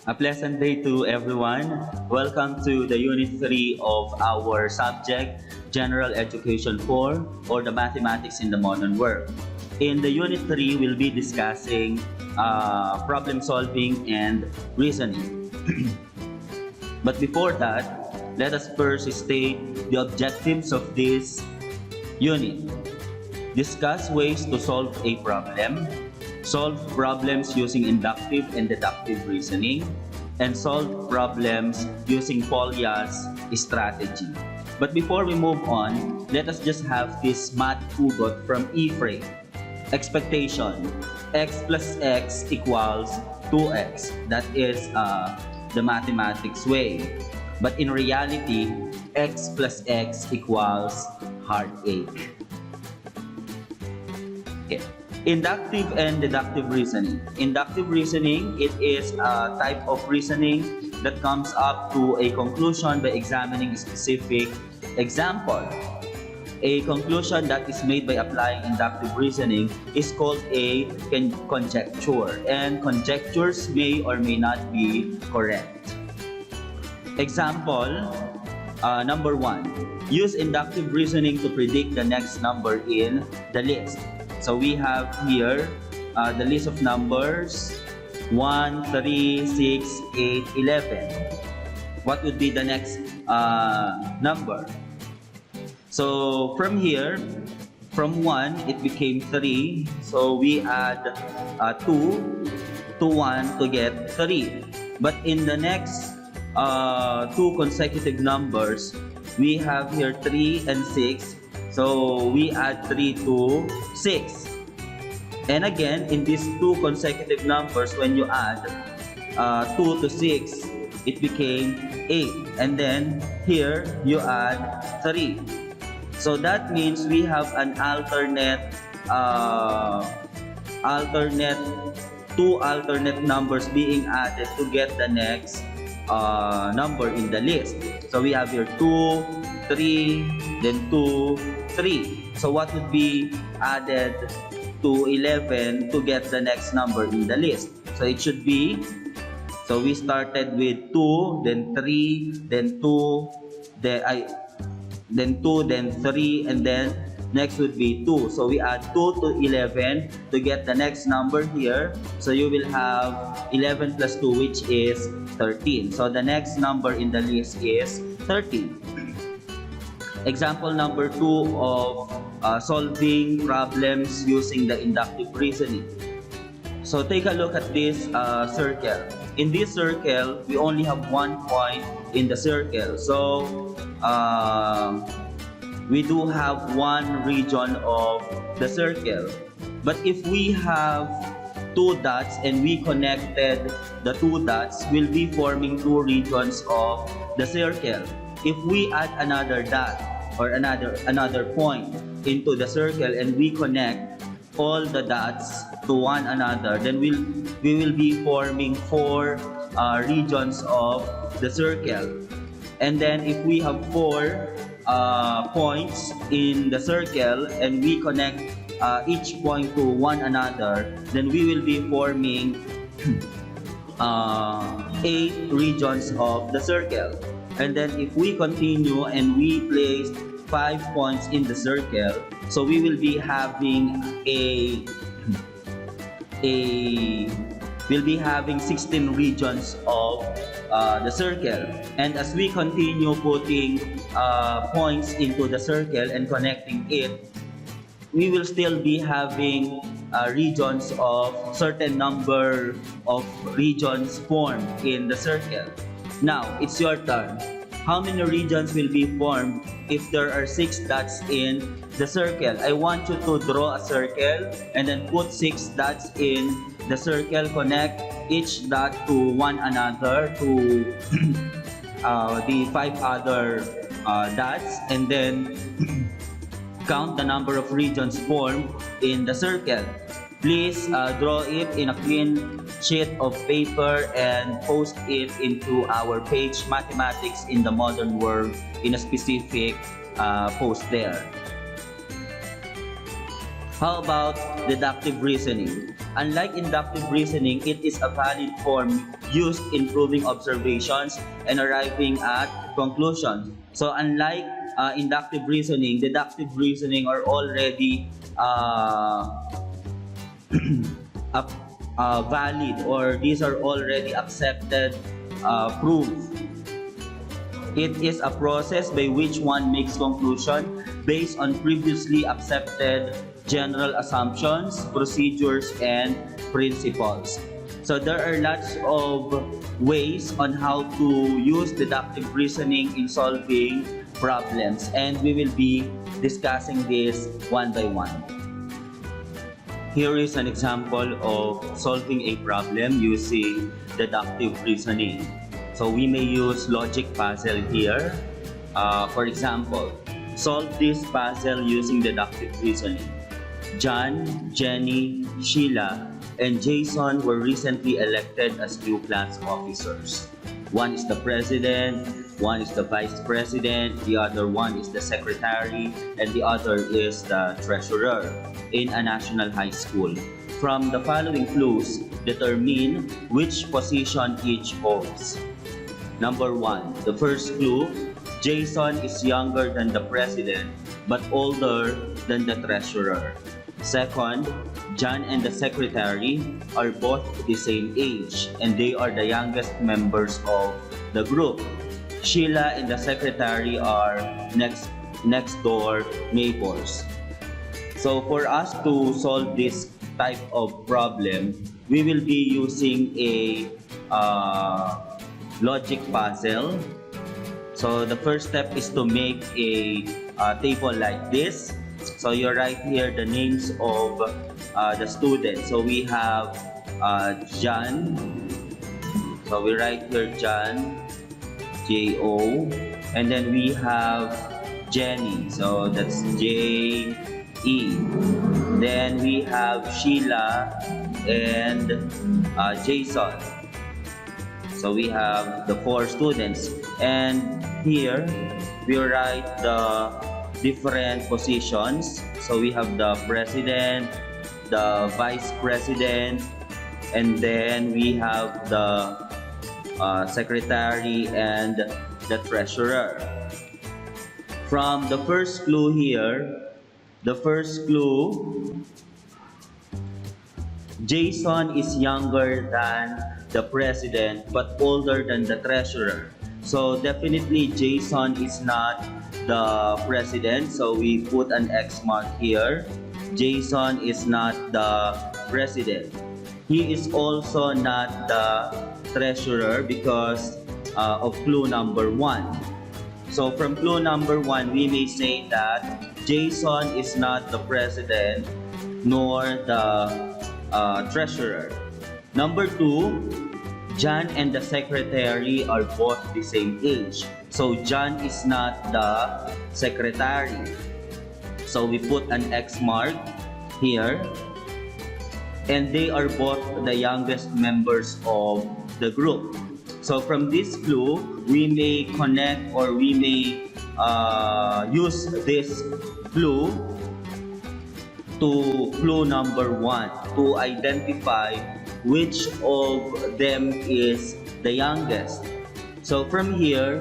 A pleasant day to everyone. Welcome to the Unit 3 of our subject, General Education 4, or the Mathematics in the Modern World. In the Unit 3, we'll be discussing problem solving and reasoning. But before that, let us first state the objectives of this unit. Discuss ways to solve a problem, solve problems using inductive and deductive reasoning, and solve problems using Polya's strategy. But before we move on, let us just have this math hugot from Ephraim. Expectation: x plus x equals 2x. That is the mathematics way. But in reality, x plus x equals heartache. Okay. Inductive and deductive reasoning. Inductive reasoning, it is a type of reasoning that comes up to a conclusion by examining a specific example. A conclusion that is made by applying inductive reasoning is called a conjecture, and conjectures may or may not be correct. Example number 1. Use inductive reasoning to predict the next number in the list. So we have here the list of numbers 1, 3, 6, 8, 11. What would be the next number? So from here, from 1, it became 3. So we add 2 to 1 to get 3. But in the next 2 consecutive numbers, we have here 3 and 6. So we add 3 to 6. And again, in these 2 consecutive numbers, when you add 2 to 6, it became 8. And then here, you add 3. So that means we have an two alternate numbers being added to get the next number in the list. So we have here 2, 3, then 2, 3. So what would be added to 11 to get the next number in the list? So it should be, so we started with 2, then 3, then 2, then 2, then 3, and then next would be 2. So we add 2 to 11 to get the next number here. So you will have 11 plus 2, which is 13. So the next number in the list is 13. Example number 2 of solving problems using the inductive reasoning. So take a look at this circle. In this circle, we only have 1 point in the circle. So we do have 1 region of the circle. But if we have 2 dots and we connected the 2 dots, we'll be forming 2 regions of the circle. If we add another dot or another point into the circle and we connect all the dots to one another, then we will be forming 4 regions of the circle. And then if we have 4 points in the circle and we connect each point to one another, then we will be forming 8 regions of the circle. And then if we continue and we place 5 points in the circle, so we will be having we'll be having 16 regions of the circle. And as we continue putting points into the circle and connecting it, we will still be having regions of certain number of regions formed in the circle. Now, it's your turn. How many regions will be formed if there are 6 dots in the circle? I want you to draw a circle and then put 6 dots in the circle, connect each dot to one another to the 5 other dots, and then count the number of regions formed in the circle. Please draw it in a clean sheet of paper and post it into our page, Mathematics in the Modern World, in a specific post there. How about deductive reasoning? Unlike inductive reasoning, it is a valid form used in proving observations and arriving at conclusions. So unlike inductive reasoning, deductive reasoning are already valid, or these are already accepted proofs. It is a process by which one makes conclusion based on previously accepted general assumptions, procedures, and principles. So there are lots of ways on how to use deductive reasoning in solving problems, and we will be discussing this one by one. Here is an example of solving a problem using deductive reasoning. So we may use logic puzzle here. For example, solve this puzzle using deductive reasoning. John, Jenny, Sheila, and Jason were recently elected as new class officers. One is the president, one is the vice president, the other one is the secretary, and the other is the treasurer in a national high school. From the following clues, determine which position each holds. Number 1, the first clue, Jason is younger than the president but older than the treasurer. Second, John and the secretary are both the same age and they are the youngest members of the group. Sheila and the secretary are next door neighbors. So for us to solve this type of problem, we will be using a logic puzzle. So the first step is to make a table like this. So you write here the names of the students. So we have John. So we write here John, J-O. And then we have Jenny. So that's J-E. Then we have Sheila and Jason. So we have the 4 students, and here we write the different positions. So we have the president, the vice president, and then we have the secretary and the treasurer. From the first clue here, Jason is younger than the president but older than the treasurer. So definitely Jason is not the president, so we put an X mark here. Jason is not the president. He is also not the treasurer because of clue number 1. So from clue number 1, we may say that Jason is not the president nor the treasurer. Number 2, John and the secretary are both the same age. So John is not the secretary. So we put an X mark here. And they are both the youngest members of the group. So from this clue, we may connect, or we may use this clue to clue number 1 to identify which of them is the youngest. So from here,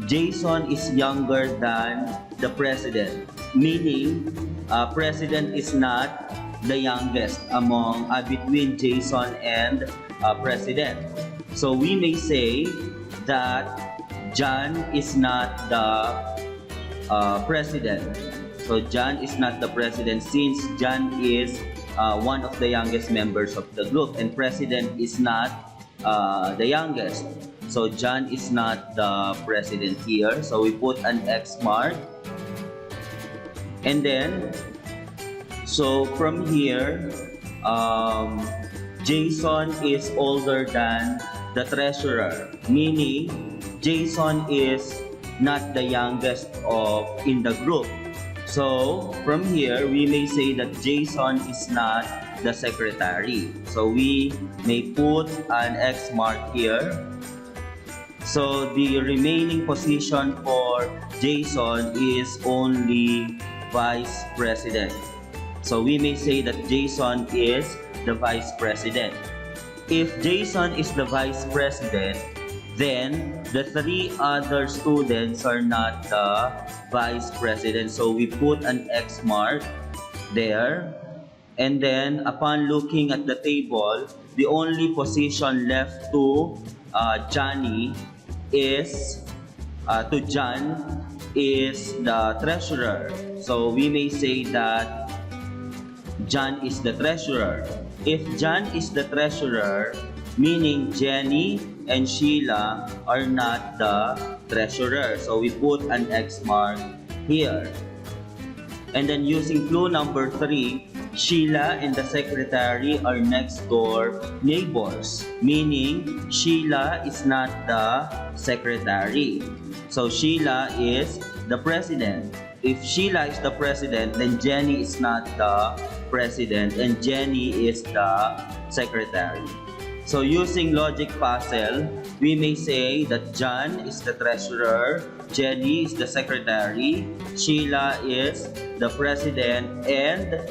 Jason is younger than the president, meaning president is not the youngest among between Jason and president. So we may say that John is not the president. So John is not the president since John is one of the youngest members of the group, and president is not the youngest. So John is not the president here. So we put an X mark. And then, so from here, Jason is older than the treasurer, meaning Jason is not the youngest in the group. So from here, we may say that Jason is not the secretary. So we may put an X mark here. So the remaining position for Jason is only vice president. So we may say that Jason is the vice president. If Jason is the vice president, then the 3 other students are not the vice president. So we put an X mark there. And then upon looking at the table, the only position left to Johnny is, to John, is the treasurer. So we may say that John is the treasurer. If John is the treasurer, meaning Jenny and Sheila are not the treasurer. So we put an X mark here. And then using clue number 3, Sheila and the secretary are next door neighbors, meaning Sheila is not the secretary. So Sheila is the president. If Sheila is the president, then Jenny is not the president and Jenny is the secretary. So using logic puzzle, we may say that John is the treasurer, Jenny is the secretary, Sheila is the president, and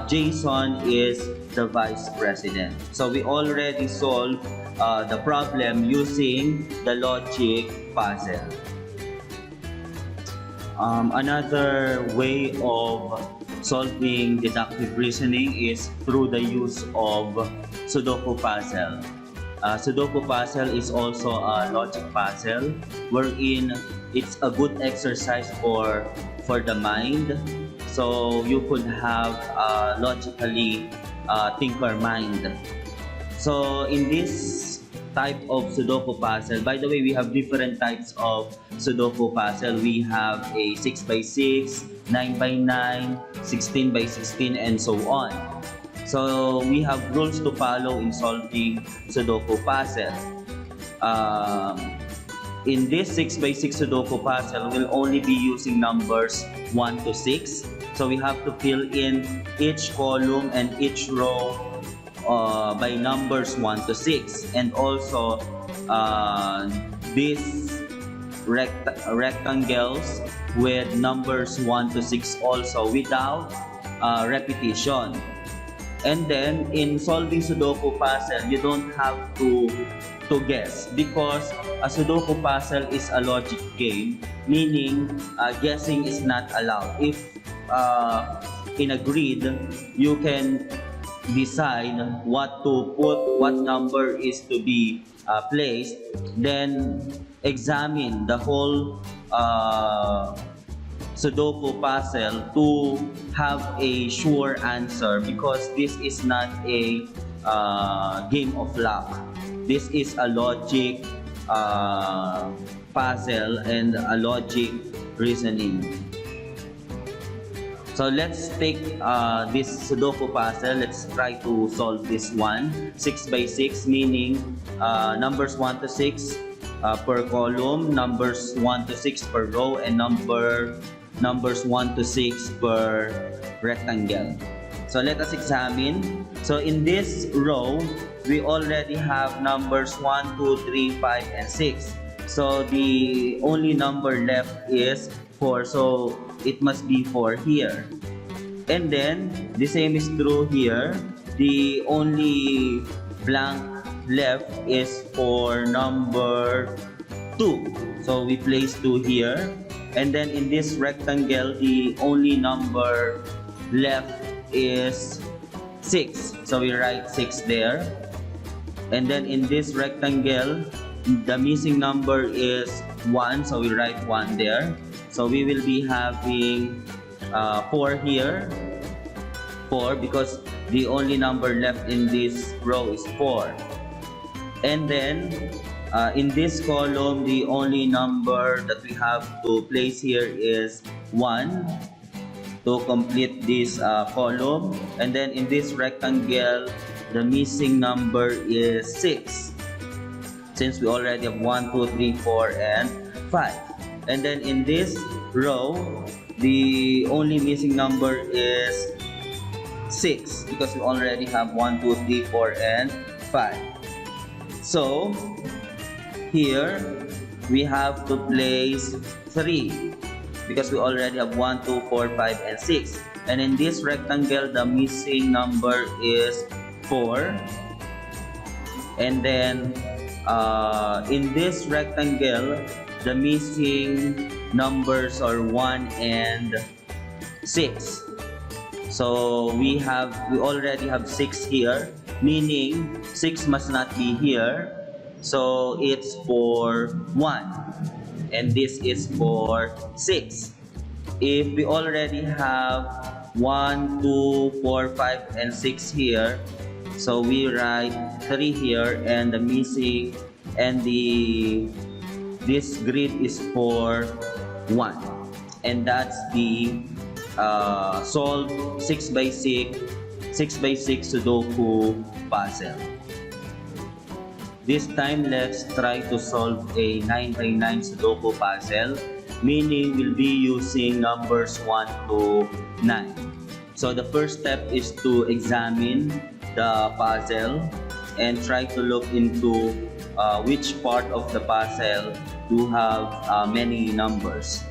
Jason is the vice president. So we already solved the problem using the logic puzzle. Another way of solving deductive reasoning is through the use of Sudoku puzzle. Sudoku puzzle is also a logic puzzle wherein it's a good exercise for the mind. So you could have logically thinker mind. So in this type of Sudoku puzzle, by the way, we have different types of Sudoku puzzle. We have a 6x6, 9x9, 16x16, and so on. So we have rules to follow in solving Sudoku puzzle. In this 6x6 Sudoku puzzle, we'll only be using numbers 1 to 6. So we have to fill in each column and each row by numbers 1 to 6. And also these rectangles with numbers 1 to 6 also without repetition. And then in solving Sudoku puzzle, you don't have to guess because a Sudoku puzzle is a logic game, meaning guessing is not allowed. If in a grid, you can decide what to put, what number is to be placed, then examine the whole Sudoku puzzle to have a sure answer, because this is not a game of luck. This is a logic puzzle and a logic reasoning. So let's take this Sudoku puzzle. Let's try to solve this one. 6x6, meaning numbers 1 to 6 per column, numbers 1 to 6 per row, and numbers 1 to 6 per rectangle. So let us examine. So in this row, we already have numbers 1, 2, 3, 5, and 6. So the only number left is 4. So it must be 4 here. And then the same is true here. The only blank left is for number 2. So we place 2 here. And then in this rectangle, the only number left is 6. So we write 6 there. And then in this rectangle, the missing number is 1. So we write 1 there. So we will be having 4 here. 4 because the only number left in this row is 4. And then in this column, the only number that we have to place here is 1 to complete this column. And then in this rectangle, the missing number is 6, since we already have 1, 2, 3, 4, and 5. And then in this row, the only missing number is 6 because we already have 1, 2, 3, 4, and 5. So here we have to place 3. because we already have 1, 2, 4, 5, and 6. And in this rectangle, the missing number is 4. And then in this rectangle, the missing numbers are 1 and 6. So we already have 6 here, meaning 6 must not be here. So it's for 1, and this is for 6. If we already have 1, 2, 4, 5, and 6 here, so we write 3 here, and the missing and this grid is for 1, and that's the solve 6x6 Sudoku puzzle. This time, let's try to solve a 9x9 Sudoku puzzle, meaning we'll be using numbers 1 to 9. So the first step is to examine the puzzle and try to look into which part of the puzzle do have many numbers.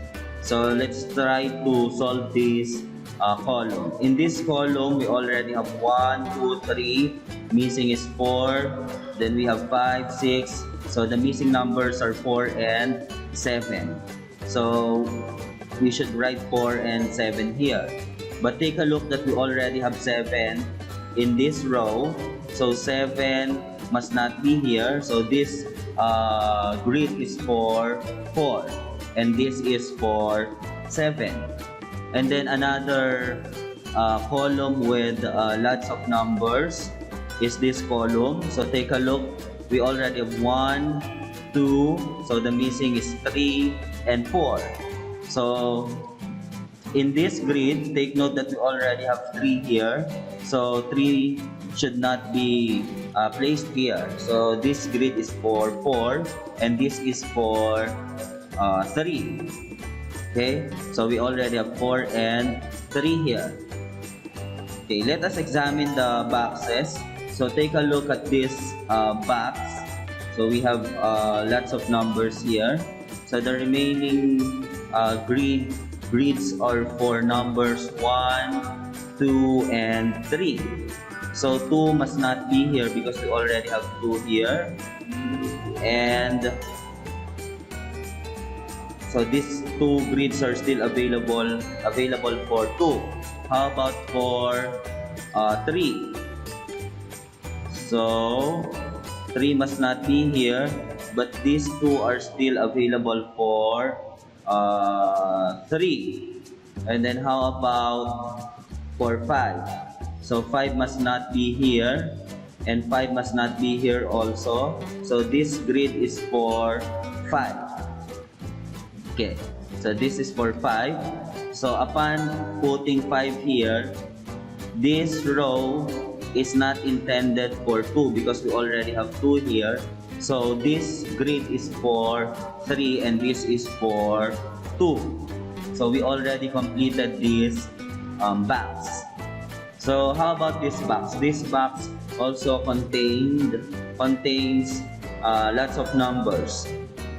So let's try to solve this column. In this column, we already have 1, 2, 3. Missing is 4. Then we have 5, 6. So the missing numbers are 4 and 7. So we should write 4 and 7 here. But take a look that we already have 7 in this row. So 7 must not be here. So this grid is for 4. And this is for 7. And then another column with lots of numbers is this column. So take a look, we already have 1, 2, so the missing is 3 and 4. So in this grid, take note that we already have 3 here. So 3 should not be placed here. So this grid is for 4 and this is for 3. Okay, so we already have 4 and 3 here. Okay, let us examine the boxes. So take a look at this box. So we have lots of numbers here. So the remaining grids are for numbers 1, 2, and 3. So 2 must not be here because we already have 2 here. And so these 2 grids are still available for 2. How about for 3? So 3 must not be here, but these 2 are still available for 3. And then how about for 5? So 5 must not be here, and 5 must not be here also. So this grid is for 5. Okay, so this is for 5. So upon putting 5 here, this row is not intended for 2 because we already have 2 here. So this grid is for 3 and this is for 2. So we already completed this box. So how about this box? This box also contains lots of numbers.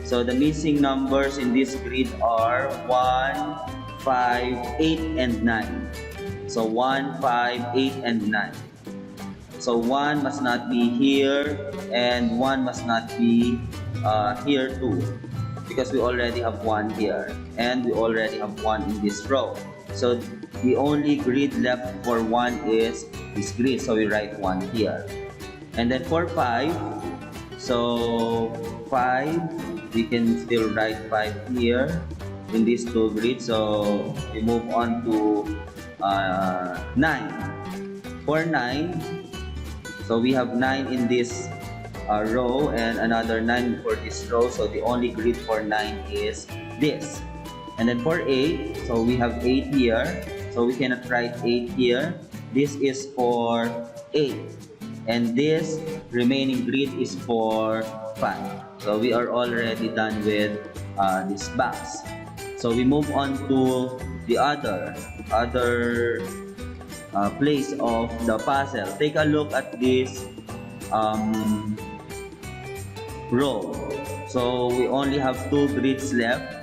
So the missing numbers in this grid are 1, 5, 8, and 9. So 1, 5, 8, and 9. So 1 must not be here and 1 must not be here too because we already have 1 here and we already have 1 in this row. So the only grid left for 1 is this grid. So we write 1 here. And then for 5, so 5, we can still write 5 here in these 2 grids. So we move on to 9. For 9, so we have 9 in this row and another 9 for this row. So the only grid for 9 is this. And then for 8, so we have 8 here. So we cannot write 8 here. This is for 8. And this remaining grid is for 5. So we are already done with this box. So we move on to the other place of the puzzle. Take a look at this row. So we only have 2 grids left.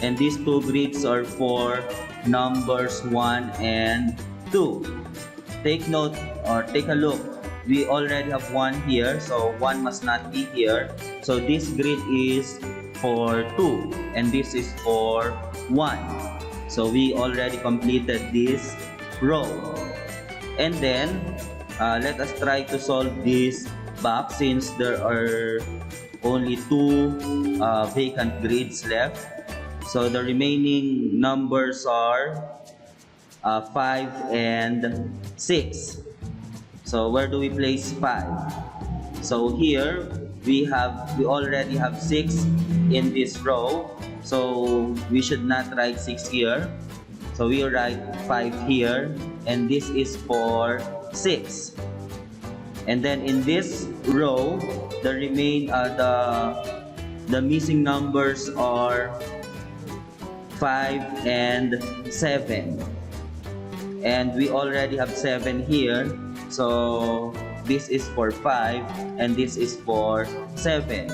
And these two grids are for numbers 1 and 2. Take note or take a look. We already have 1 here, so 1 must not be here. So this grid is for 2 and this is for 1. So we already completed this row. And then let us try to solve this box since there are only 2 vacant grids left. So the remaining numbers are 5 and 6. So where do we place 5? So here we already have 6 in this row. So we should not write 6 here. So we write 5 here, and this is for 6. And then in this row, the missing numbers are 5 and 7. And we already have 7 here. So this is for 5 and this is for 7.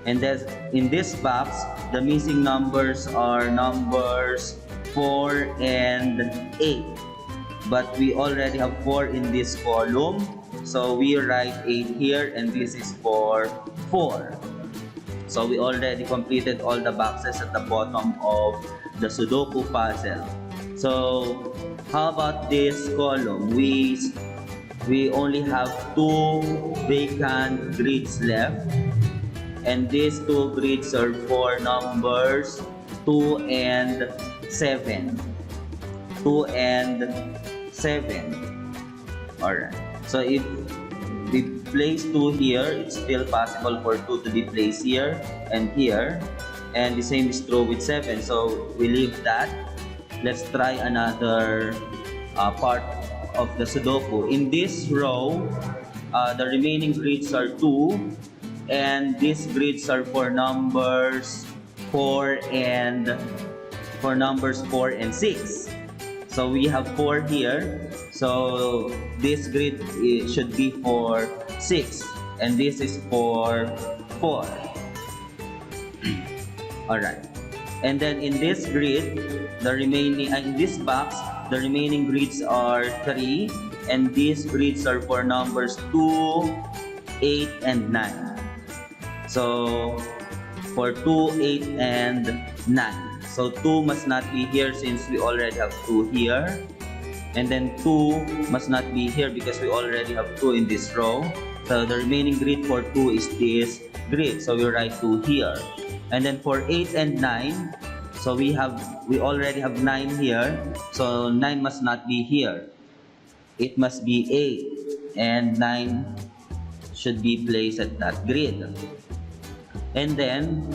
And then in this box, the missing numbers are numbers 4 and 8. But we already have 4 in this column. So we write 8 here and this is for 4. So we already completed all the boxes at the bottom of the Sudoku puzzle. So how about this column? We only have 2 vacant grids left. And these 2 grids are for numbers 2 and 7. 2 and 7. Alright. So if we place 2 here, it's still possible for 2 to be placed here and here. And the same is true with 7. So we leave that. Let's try another part of the Sudoku. In this row, the remaining grids are 2. And these grids are for numbers 4 and 6. So we have 4 here. So this grid should be for 6 and this is for 4. Alright. And then in this grid, in this box, the remaining grids are 3 and these grids are for numbers 2, 8, and 9. So for 2, 8, and 9. So 2 must not be here since we already have 2 here. And then 2 must not be here because we already have 2 in this row. So the remaining grid for 2 is this grid. So we write 2 here. And then for 8 and 9, so we already have 9 here. So 9 must not be here. It must be 8 and 9 should be placed at that grid. And then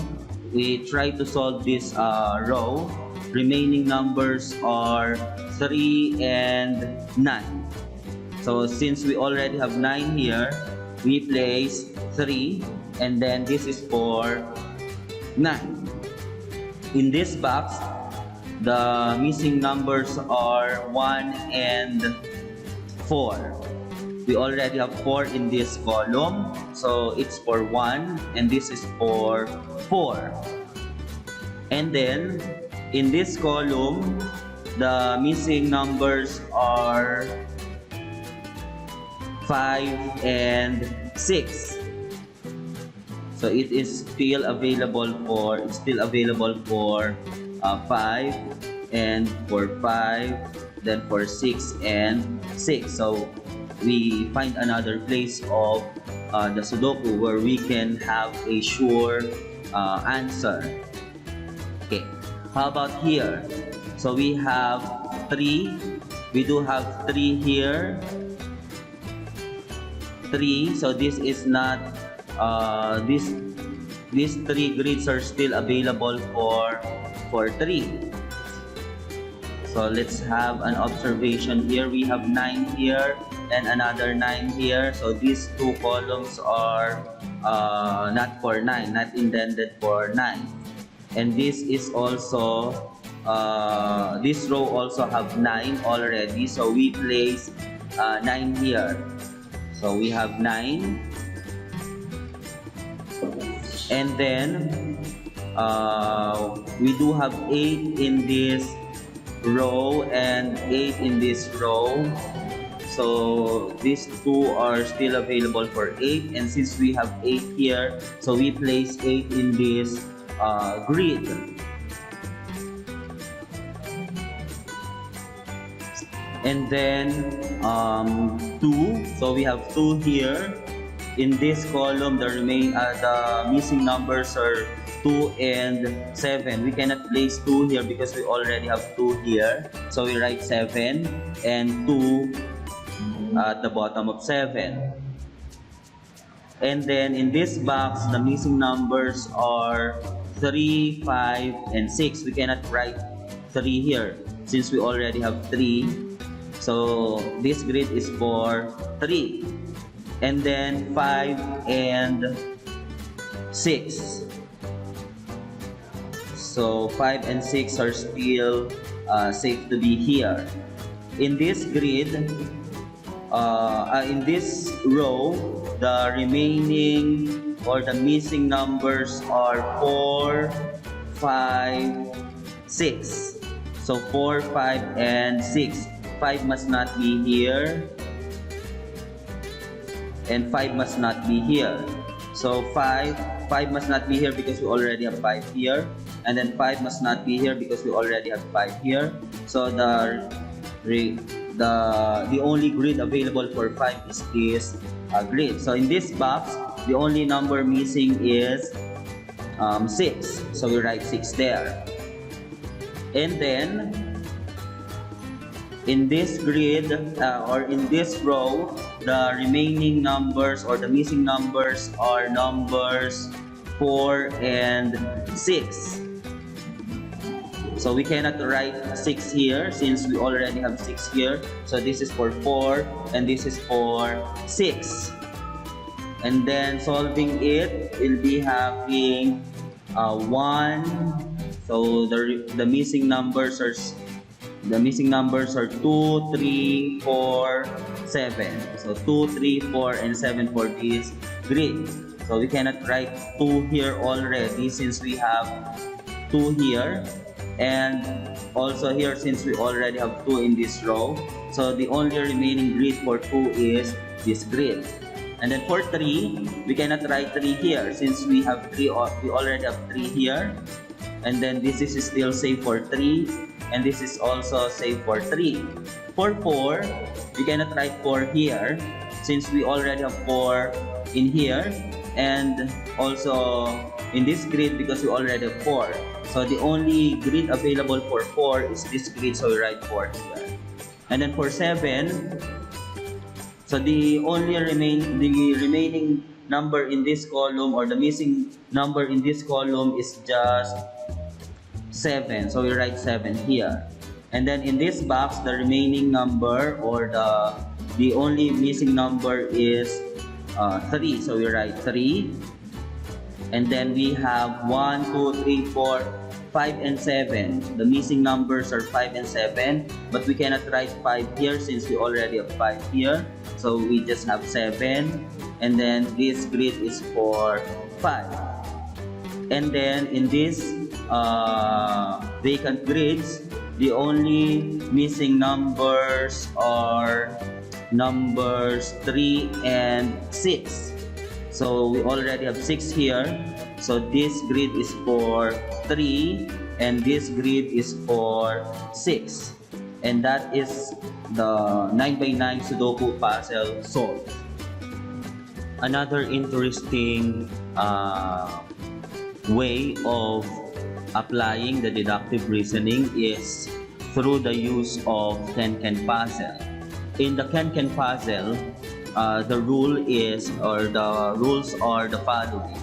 we try to solve this row. Remaining numbers are 3 and 9. So since we already have 9 here, we place 3 and then this is for 9. In this box, the missing numbers are 1 and 4. We already have 4 in this column, so it's for 1 and this is for 4. And then in this column, the missing numbers are 5 and 6. So it is still available for 5 and for 5, then for 6 and 6. So we find another place of the Sudoku where we can have a sure answer. Okay, how about here? So we have 3. We do have 3 here. 3. So this is not these 3 grids are still available for 3. So let's have an observation here. We have 9 here and another 9 here. So these 2 columns are not for 9, not intended for 9. And this is also this row also have 9 already. So we place 9 here. So we have 9. And then We do have 8 in this row and 8 in this row. So these two are still available for 8, and since we have 8 here, so we place 8 in this grid. And then 2, so we have 2 here. In this column, the missing numbers are 2 and 7. We cannot place 2 here because we already have 2 here. So we write 7 and 2 at the bottom of 7. And then in this box, the missing numbers are 3, 5, and 6. We cannot write 3 here since we already have 3. So this grid is for 3. And then 5 and 6. So 5 and 6 are still safe to be here. In this grid, in this row, the remaining or the missing numbers are 4, 5, 6. So 4, 5, and 6. 5 must not be here. And 5 must not be here. So 5 must not be here because we already have 5 here. And then 5 must not be here because we already have 5 here. So the only grid available for 5 is this grid. So in this box, the only number missing is 6. So we write 6 there. And then in this grid or in this row, the remaining numbers or the missing numbers are numbers 4 and 6. So we cannot write 6 here since we already have 6 here. So this is for 4 and this is for 6. And then solving it, we'll be having 1. So the missing numbers are 2, 3, 4, 7. So 2, 3, 4, and 7 for this grid. So we cannot write 2 here already since we have 2 here. And also here since we already have 2 in this row. So the only remaining grid for 2 is this grid. And then for 3, we cannot write 3 here since we have 3. We already have 3 here. And then this is still safe for 3. And this is also safe for 3. For 4, we cannot write 4 here since we already have 4 in here and also in this grid because we already have 4. So the only grid available for 4 is this grid, so we write 4 here. And then for 7, so the remaining number in this column or the missing number in this column is just 7, so we write 7 here. And then in this box, the remaining number or the only missing number is 3, so we write 3. And then we have 1, 2, 3, 4, 5, and 7. The missing numbers are 5 and 7, but we cannot write 5 here since we already have 5 here. So we just have 7, and then this grid is for 5. And then in this vacant grids, the only missing numbers are numbers 3 and 6. So we already have 6 here. So this grid is for 3 and this grid is for 6. And that is the 9x9 Sudoku puzzle solved. Another interesting way of applying the deductive reasoning is through the use of Kenken puzzle. In the Kenken puzzle, the rules are the following.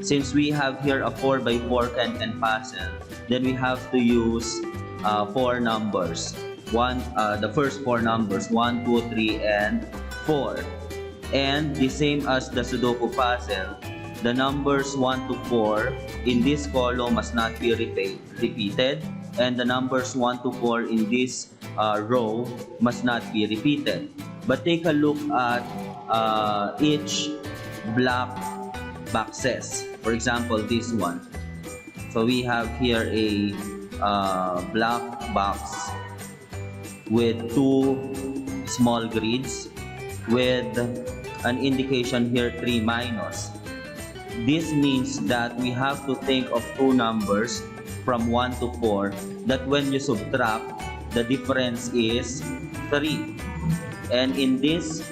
Since we have here a 4x4 Kenken puzzle, then we have to use 4 numbers. The first 4 numbers, 1, 2, 3, and 4. And the same as the Sudoku puzzle, the numbers 1 to 4 in this column must not be repeated, and the numbers 1 to 4 in this row must not be repeated. But take a look at each black boxes. For example, this one. So we have here a black box with two small grids with an indication here 3 minus. This means that we have to think of two numbers from 1 to 4 that when you subtract, the difference is 3. And in this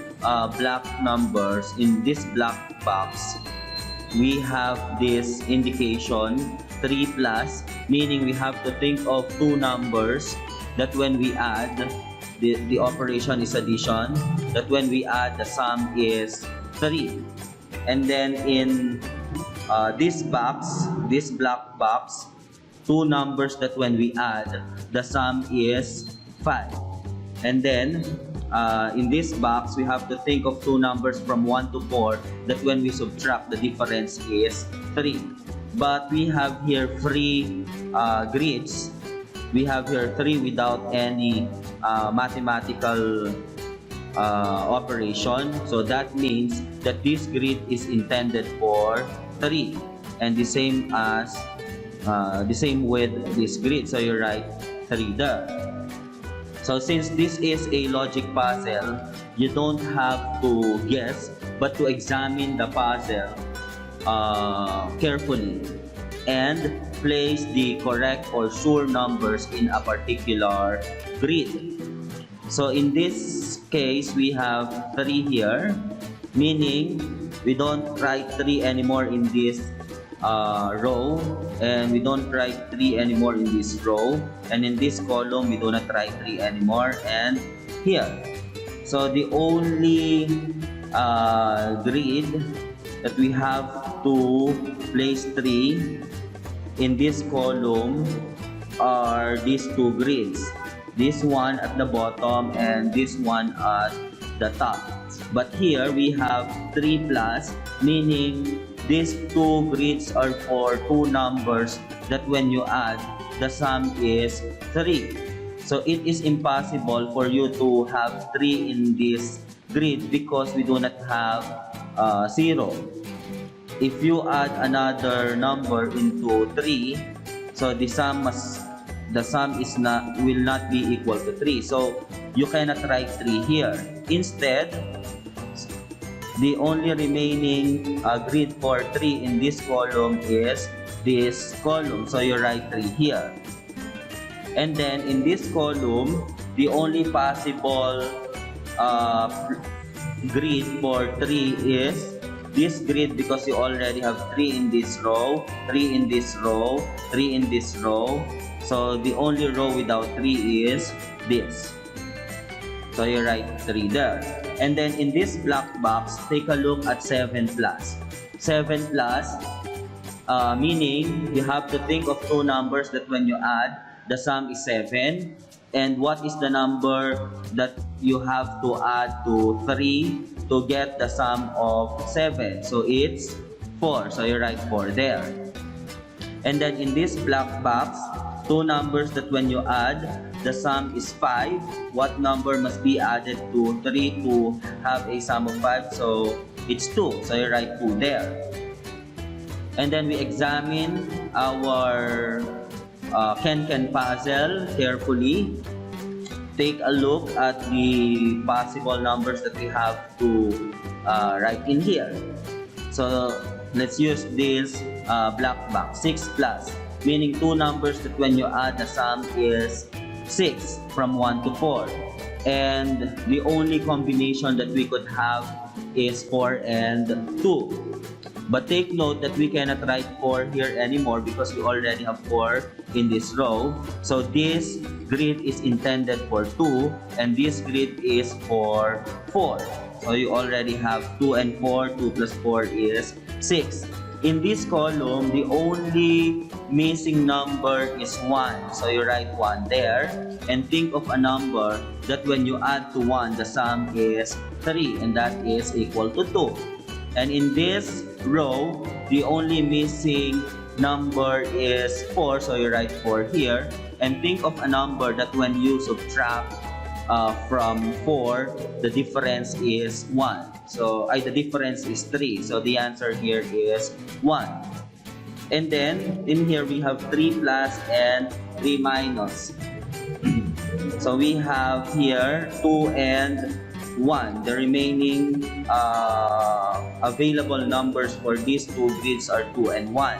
black numbers, in this black box, we have this indication 3 plus, meaning we have to think of two numbers that when we add, the operation is addition, that when we add, the sum is 3. And then in this box, this black box, two numbers that when we add, the sum is 5. And then in this box, we have to think of two numbers from 1 to 4 that when we subtract, the difference is 3. But we have here free grids. We have here 3 without any mathematical operation. So that means that this grid is intended for 3. And the same with this grid. So you write 3 there. So since this is a logic puzzle, you don't have to guess, but to examine the puzzle carefully and place the correct or sure numbers in a particular grid. So in this case, we have 3 here, meaning we don't write 3 anymore in this row, and we don't write 3 anymore in this row, and in this column we do not write 3 anymore, and here. So the only grid that we have to place 3 in this column are these two grids, this one at the bottom and this one at the top. But here we have 3 plus, meaning these two grids are for two numbers that when you add, the sum is 3. So it is impossible for you to have 3 in this grid because we do not have 0. If you add another number into 3, so the sum will not be equal to 3. So you cannot write 3 here. Instead, the only remaining grid for 3 in this column is this column. So you write 3 here. And then in this column, the only possible grid for 3 is this grid, because you already have 3 in this row, 3 in this row, 3 in this row. So the only row without 3 is this. So you write 3 there. And then in this black box, take a look at 7 plus. 7 plus, meaning you have to think of two numbers that when you add, the sum is 7. And what is the number that you have to add to 3 to get the sum of 7? So it's 4. So you write 4 there. And then in this black box, two numbers that when you add, the sum is 5. What number must be added to 3 to have a sum of 5? So it's 2. So you write 2 there. And then we examine our Kenken puzzle carefully. Take a look at the possible numbers that we have to write in here. So let's use this black box, 6 plus, meaning two numbers that when you add, the sum is 6 from 1 to 4. And the only combination that we could have is 4 and 2. But take note that we cannot write 4 here anymore because we already have 4 in this row. So this grid is intended for 2 and this grid is for 4. So you already have 2 and 4. 2 plus 4 is 6. In this column, the only missing number is 1. So you write 1 there and think of a number that when you add to 1, the sum is 3 and that is equal to 2. And in this row, the only missing number is 4. So you write 4 here and think of a number that when you subtract from 4, the difference is 1. So the difference is 3. So the answer here is 1. And then in here we have 3 plus and 3 minus. So we have here 2 and 1. The remaining available numbers for these two grids are 2 and 1.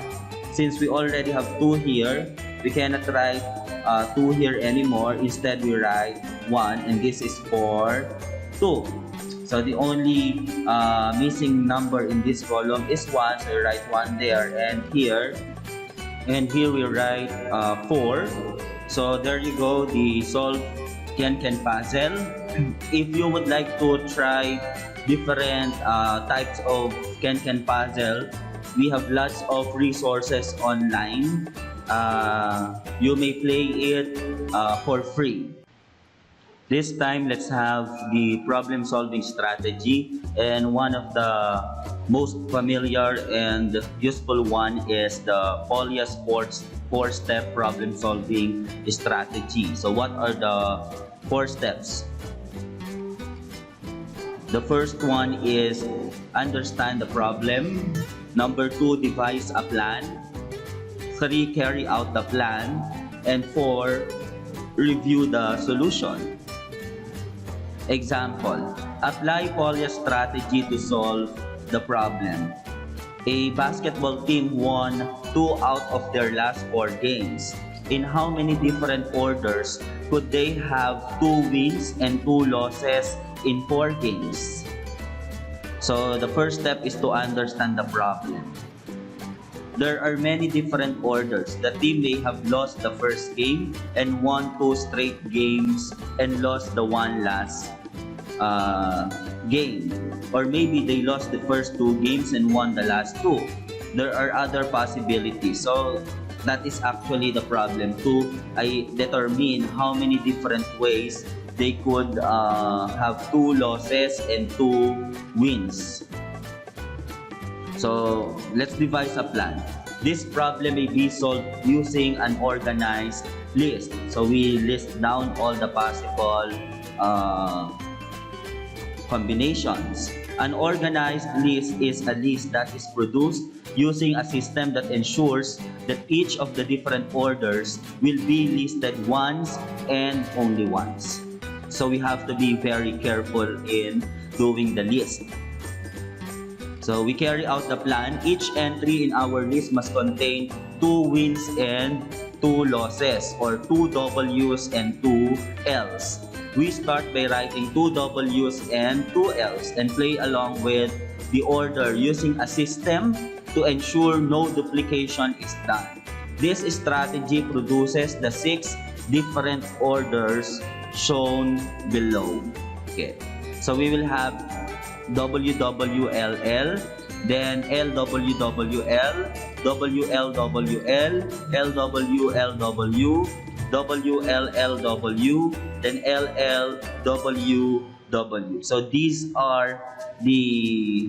Since we already have 2 here, we cannot write 2 here anymore. Instead, we write 1, and this is for 2. So the only missing number in this column is 1, so we write 1 there. And here we write 4. So there you go, the solve Kenken puzzle. If you would like to try different types of Kenken puzzle, we have lots of resources online. You may play it for free. This time, let's have the problem-solving strategy, and one of the most familiar and useful one is the Polya's four-step problem-solving strategy. So what are the 4 steps? The first one is understand the problem. Number 2, devise a plan. 3, carry out the plan. And 4, review the solution. Example, apply Polya's strategy to solve the problem. A basketball team won 2 out of their last 4 games. In how many different orders could they have 2 wins and 2 losses in 4 games? So the first step is to understand the problem. There are many different orders. The team may have lost the first game and won 2 straight games and lost the 1 last game. Or maybe they lost the first 2 games and won the last 2. There are other possibilities. So that is actually the problem, to determine how many different ways they could have 2 losses and 2 wins. So let's devise a plan. This problem may be solved using an organized list. So we list down all the possible combinations. An organized list is a list that is produced using a system that ensures that each of the different orders will be listed once and only once. So we have to be very careful in doing the list. So we carry out the plan. Each entry in our list must contain 2 wins and 2 losses, or 2 W's and 2 L's. We start by writing 2 W's and 2 L's and play along with the order using a system to ensure no duplication is done. This strategy produces the 6 different orders shown below. Okay, so we will have WWLL, then LWWL, WLWL, LWLW, WLLW, then LLWW. So these are the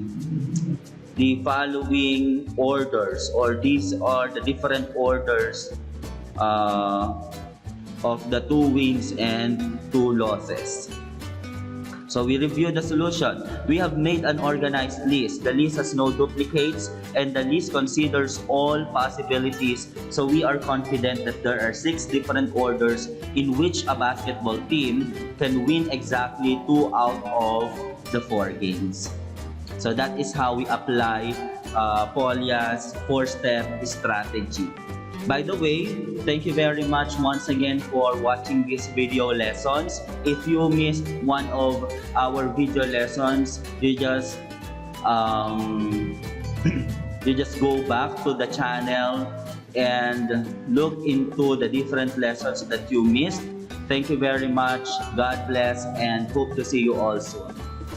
following orders, or these are the different orders of the 2 wins and 2 losses. So we review the solution. We have made an organized list. The list has no duplicates, and the list considers all possibilities. So we are confident that there are 6 different orders in which a basketball team can win exactly 2 out of the 4 games. So that is how we apply Polya's 4-step strategy. By the way, thank you very much once again for watching these video lessons. If you missed one of our video lessons, you just go back to the channel and look into the different lessons that you missed. Thank you very much. God bless, and hope to see you all soon.